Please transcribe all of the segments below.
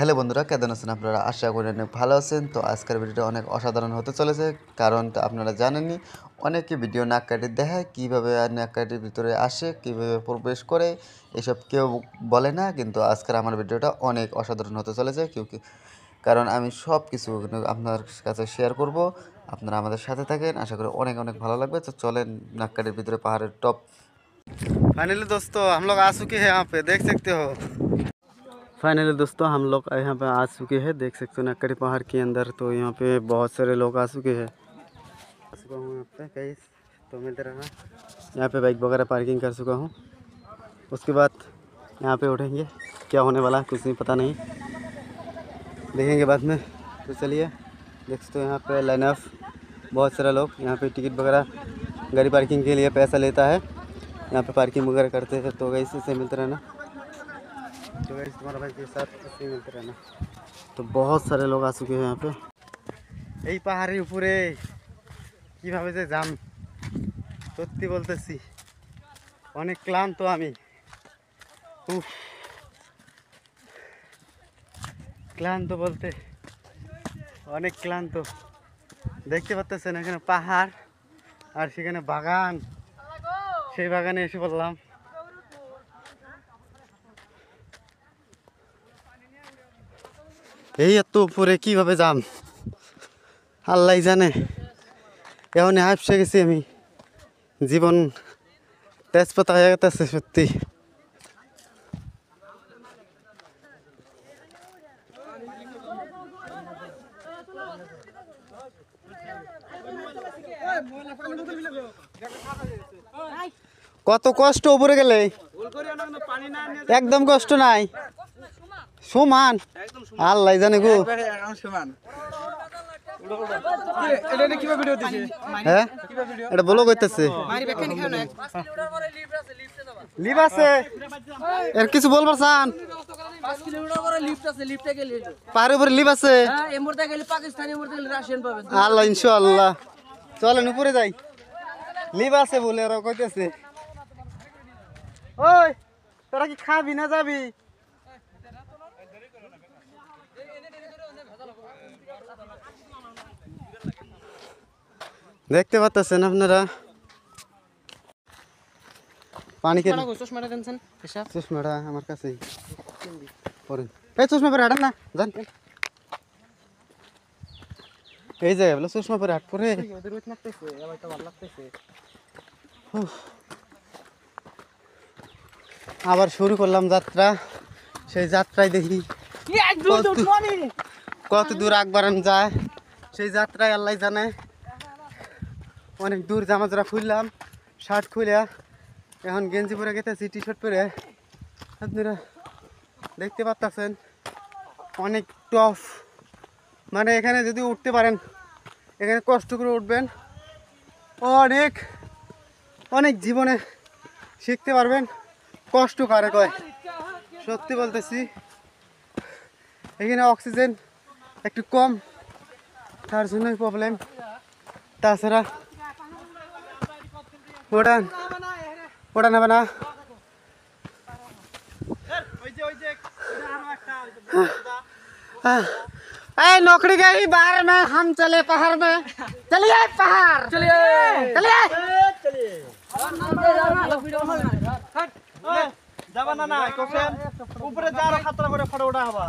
Hello বন্ধুরা, কেমন আছেন আপনারা? আশা করি অনেক ভালো আছেন। তো আজকের ভিডিওটা অনেক অসাধারণ হতে চলেছে, কারণ তো আপনারা জানেনই অনেকে ভিডিও নাক কাটি দেখায়, কীভাবে নাক কাটির ভিতরে আসে, কীভাবে প্রবেশ করে, এসব কেউ বলে না। কিন্তু আজকের আমার ভিডিওটা অনেক অসাধারণ হতে চলেছে, কারণ আমি সব কিছু আপনার কাছে শেয়ার করব। আপনারা আমাদের সাথে থাকেন, আশা করি অনেক অনেক ভালো লাগবে। তো चलें नाक काटी ভিতরে পাহাড়ের टॉप। फाइनली दोस्तों हम लोग आ चुके हैं यहाँ पे, देख सकते हो। फाइनली दोस्तों हम लोग यहाँ पे आ चुके हैं, देख सकते हो नक्करी पहाड़ के अंदर। तो यहाँ पे बहुत सारे लोग आ चुके हैं। आ चुका हूँ यहाँ पे कहीं तो मिलते रहा। यहाँ पे बाइक वगैरह पार्किंग कर चुका हूँ। उसके बाद यहाँ पे उठेंगे, क्या होने वाला कुछ नहीं पता नहीं, देखेंगे बाद में। तो चलिए देख सकते हो यहाँ पे लाइन ऑफ बहुत सारे लोग। यहाँ पे टिकट वगैरह गाड़ी पार्किंग के लिए पैसा लेता है, यहाँ पे पार्किंग वगैरह करते हैं। तो गई से मिलते रहना, तो गई तुम्हारा भाई के साथ ऐसे मिलते रहना। तो बहुत सारे लोग आ चुके हैं यहाँ पे। এই পাহাড়ের উপরে কীভাবে যে যাম সত্যি বলতেছি অনেক ক্লান্ত আমি। উফ, ক্লান্ত বলতে অনেক ক্লান্ত। দেখতে পাচ্ছেন এখানে পাহাড় আর সেখানে বাগান, সেই বাগানে এসে বললাম। এই এত উপরে কিভাবে যাম আল্লাহ জানে। এখন হাঁপসে গেছি আমি, জীবন তেজপাতা হয়ে গেছে সত্যি। কত কষ্ট উপরে গেলে, একদম কষ্ট নাই, সমান আল্লাহ জানে গো। হ্যাঁ এটা বলো কইতেছে লিভ আছে, এর কিছু বলবার চান? পাহাড়ের উপরে লিভ আছে আল্লাহ ইনশাআল্লাহ। চলেন উপরে যাই, লিভ আছে বলে ওরা কইতেছে। ওই তোরা কি খাবি না যাবি? দেখতে পাচ্ছেন আপনারা পানি কে চশমাটা আমার কাছেই পরেন। এই চশমা পরে হাঁটেন না জান, এই জায়গায় বলে চশমা পরে হাট পরে। আবার শুরু করলাম যাত্রা। সেই যাত্রায় দেখি কত দূর আগবাড়ান যায়, সেই যাত্রায় আল্লাহ জানে। অনেক দূর জামা জোড়া খুললাম, শার্ট খুলে এখন গেঞ্জি পরে গেতেছি, টি শার্ট পরে। আপনারা দেখতে পাচ্ছেন অনেক টফ, মানে এখানে যদি উঠতে পারেন, এখানে কষ্ট করে উঠবেন, অনেক অনেক জীবনে শিখতে পারবেন কষ্ট কারে কয়। সত্যি বলতেছি এখানে অক্সিজেন একটু কম, তার জন্যই প্রবলেম। তাছাড়া ওটা নেবে না। नौकरी गई बाहर में, हम चले पहाड़ में। चलिए पहाड़, चलिए चलिए जाबाना ना कोसेन ऊपर जा रहा खतरा করে ফটো ওঠা হবা।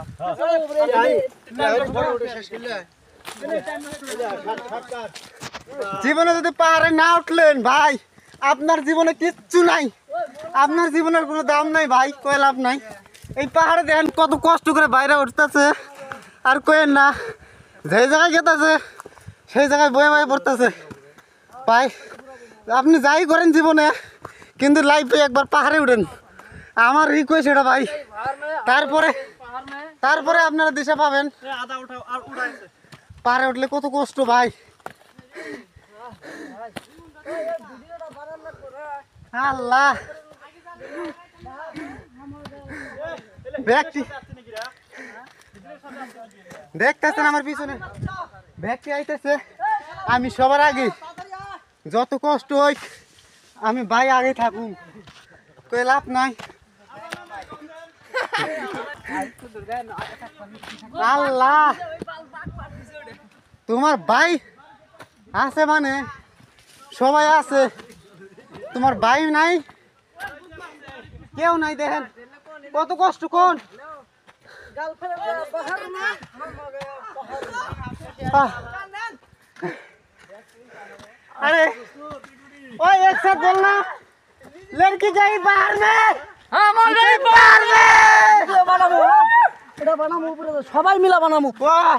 জীবনে যদি পাহাড়ে না উঠলেন ভাই, আপনার জীবনে কিচ্ছু নাই, আপনার জীবনের কোনো দাম নাই ভাই, কয় লাভ নাই। এই পাহাড়ে দেখেন কত কষ্ট করে বাইরে উঠতেছে, আর কয়েন না যে জায়গায় গেতেছে সেই জায়গায় বয়ে বয়ে পড়তেছে ভাই। আপনি যাই করেন জীবনে, কিন্তু লাইফে একবার পাহাড়ে উঠেন, আমার রিকোয়েস্ট এটা ভাই। তারপরে আপনারা দিশা পাবেন। পাহাড়ে উঠলে কত কষ্ট ভাই, আল্লাহ। দেখতেছেন আমার পিছনে ব্যক্তি আইতেছে, আমি সবার আগে, যত কষ্ট হয় আমি ভাই আগে থাকুন, কই লাভ নাই। আল্লাহ তোমার ভাই আছে মানে সবাই আছে, তোমার ভাই নাই, কেউ নাই, দেখেন কত কষ্ট কোন। अरे ओए एक साथ बोलना, लड़की जाई बाहर में, আমার গাড়ি बाहर में। বানাবো, এটা বানাবো উপরে সবাই মিলা বানাবো, वाह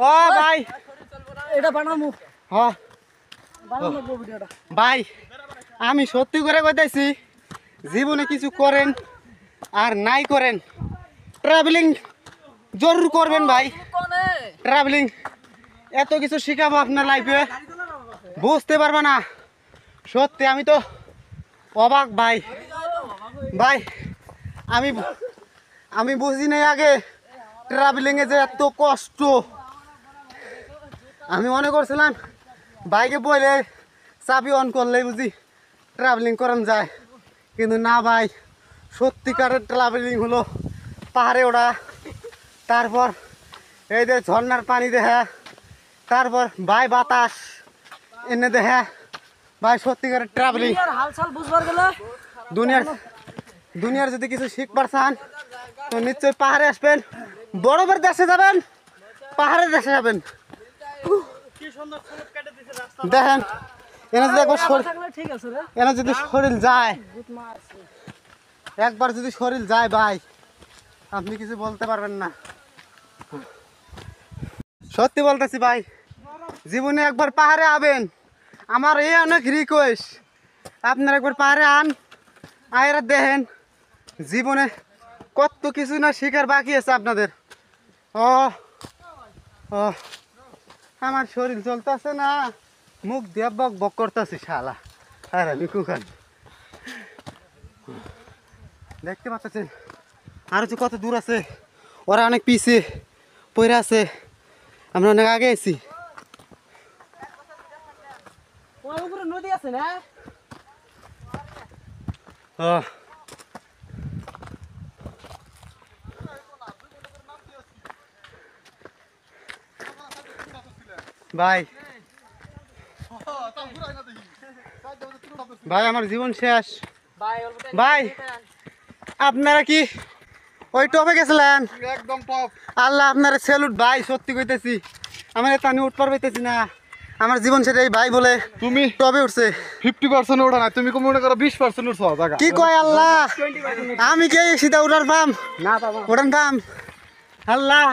वाह भाई, এটা বানাবো, হ্যাঁ বানাবো ভিডিওটা। ভাই আমি সত্যি করে কইতাছি, জীবনে কিছু করেন আর নাই করেন, ট্রাভেলিং জরুর করবেন ভাই। ট্রাভেলিং এত কিছু শিখাবো আপনার লাইফে, বুঝতে পারবে না। সত্যি আমি তো অবাক ভাই। ভাই আমি আমি বুঝি নাই আগে ট্রাভেলিংয়ে যে এত কষ্ট। আমি মনে করছিলাম বাইকে বইলে চাবি অন করলেই বুঝি ট্রাভেলিং করান যায়, কিন্তু না ভাই, সত্যিকারের ট্রাভেলিং হলো পাহাড়ে ওঠা, তারপর এই যে ঝর্ণার পানি দেখা, তারপর ভাই বাতাস এনে দেখা, ভাই সত্যিকারের ট্রাভেলিং। আর হালচাল বুঝবার গেলে দুনিয়ার যদি কিছু শিখবার চান তো নিশ্চয়ই পাহাড়ে আসবেন, বরফের দেশে যাবেন, পাহাড়ের দেশে যাবেন। দেখেন এনে যদি একবার থাকলে ঠিক আছে রে, এনে যদি শরীর যায়, একবার যদি শরীর যায় ভাই, আপনি কিছু বলতে পারবেন না। সত্যি বলতেছি ভাই, জীবনে একবার পাহাড়ে আবেন, আমার এই অনেক রিকোয়েস্ট, আপনার একবার পাহাড়ে আন, আয়রা দেখেন জীবনে কত কিছু না শিকার বাকি আছে আপনাদের। ও ও আমার শরীর চলতেছে না, মুখ দিয়ে বক বক করতেছি শালা, আরে নিকুখান দেখতে পাচ্ছেন আরো যে কত দূর আছে, ওরা অনেক পিছিয়ে পড়ে আছে, আমরা অনেক আগে আছি। ওর উপরে নদী আছে না, ও ভাই ভাই আমার জীবন শেষ ভাই। আপনারা কি ওই টপে গেছিলেন? একদম টপ। আল্লাহ আপনারা স্যালুট ভাই, সত্যি কইতেছি আমার এত আমি উঠবার পাইতেছি না, আমার জীবন সেটা এই ভাই বলে তুমি টবে উঠছে। 50% ওঠা না, তুমি কম মনে করো 20% উঠছো জায়গা। কি কয় আল্লাহ, আমি কে সিধা উঠার পাম না বাবা उड़न पाम। अल्लाह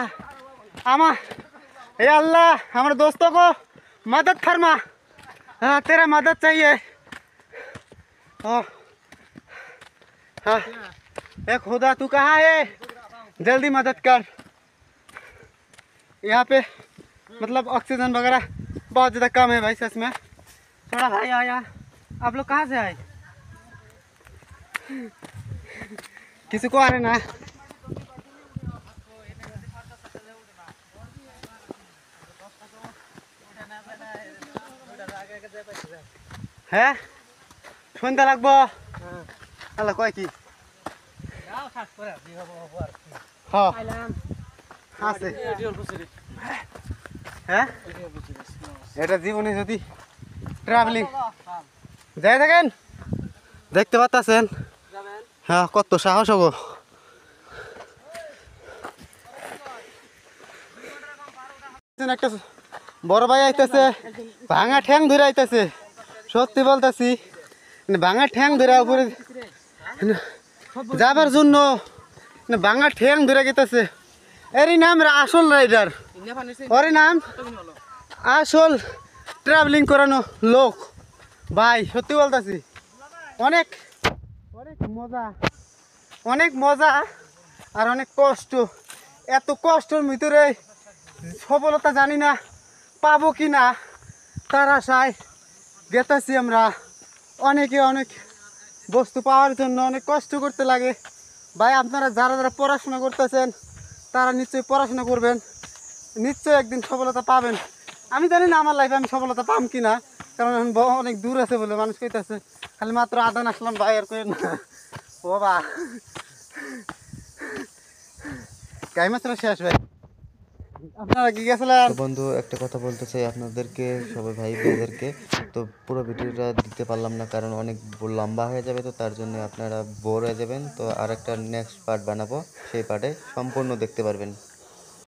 आमा ए अल्लाह हमारे दोस्तों को मदद फरमा, हाँ तेरा मदद चाहिए। हाँ ए खुदा तू कहाँ है, जल्दी मदद कर। यहाँ पे मतलब ऑक्सीजन वगैरह बहुत ज़्यादा कम है भाई सच में। थोड़ा भाई आया, आप लोग कहाँ से आए? किसी को आ रहे ना? হ্যাঁ সন্ধ্যা লাগবো, আল্লাহ কয় কি হ্যাঁ আছে। হ্যাঁ এটা জীবনে যদি ট্রাভেলিং যাই থাকেন, দেখতে পাচ্ছেন হ্যাঁ কত সাহস হবো। একটা বড় ভাই আইতেছে, ভাঙা ঠ্যাং ধরে আইতেছে, সত্যি বলতেছি ভাঙা ঠ্যাং ধরে উপরে যাবার জন্য ভাঙা ঠ্যাং ধরে গেতেছে। এরই নাম আসল রাইডার, ওর নাম আসল ট্রাভেলিং করানো লোক ভাই, সত্যি বলতেছি অনেক অনেক মজা, অনেক মজা আর অনেক কষ্ট। এত কষ্টের ভিতরে সফলতা জানি না পাবো কি না, তার আশায় গেতেছি আমরা। অনেকে অনেক বস্তু পাওয়ার জন্য অনেক কষ্ট করতে লাগে ভাই। আপনারা যারা যারা পড়াশোনা করতেছেন তারা নিশ্চয়ই পড়াশোনা করবেন, নিশ্চয়ই একদিন সফলতা পাবেন। আমি জানি না আমার লাইফে আমি সফলতা পাম কি না, কারণ এখন অনেক দূর আছে বলে মানুষ কইতেছে, খালি মাত্র আদান আসলাম ভাই আর কই না ও বা এই মাত্র শেষ ভাই। আপনারা কি গেছিলেন? তো বন্ধু একটা কথা বলতে চাই আপনাদেরকে, সবাই ভাই ভাইদেরকে, তো পুরো ভিডিওটা দিতে পারলাম না কারণ অনেক লম্বা হয়ে যাবে, তো তার জন্য আপনারা বোর হয়ে যাবেন। তো আর একটা নেক্সট পার্ট বানাবো, সেই পার্টে সম্পূর্ণ দেখতে পারবেন।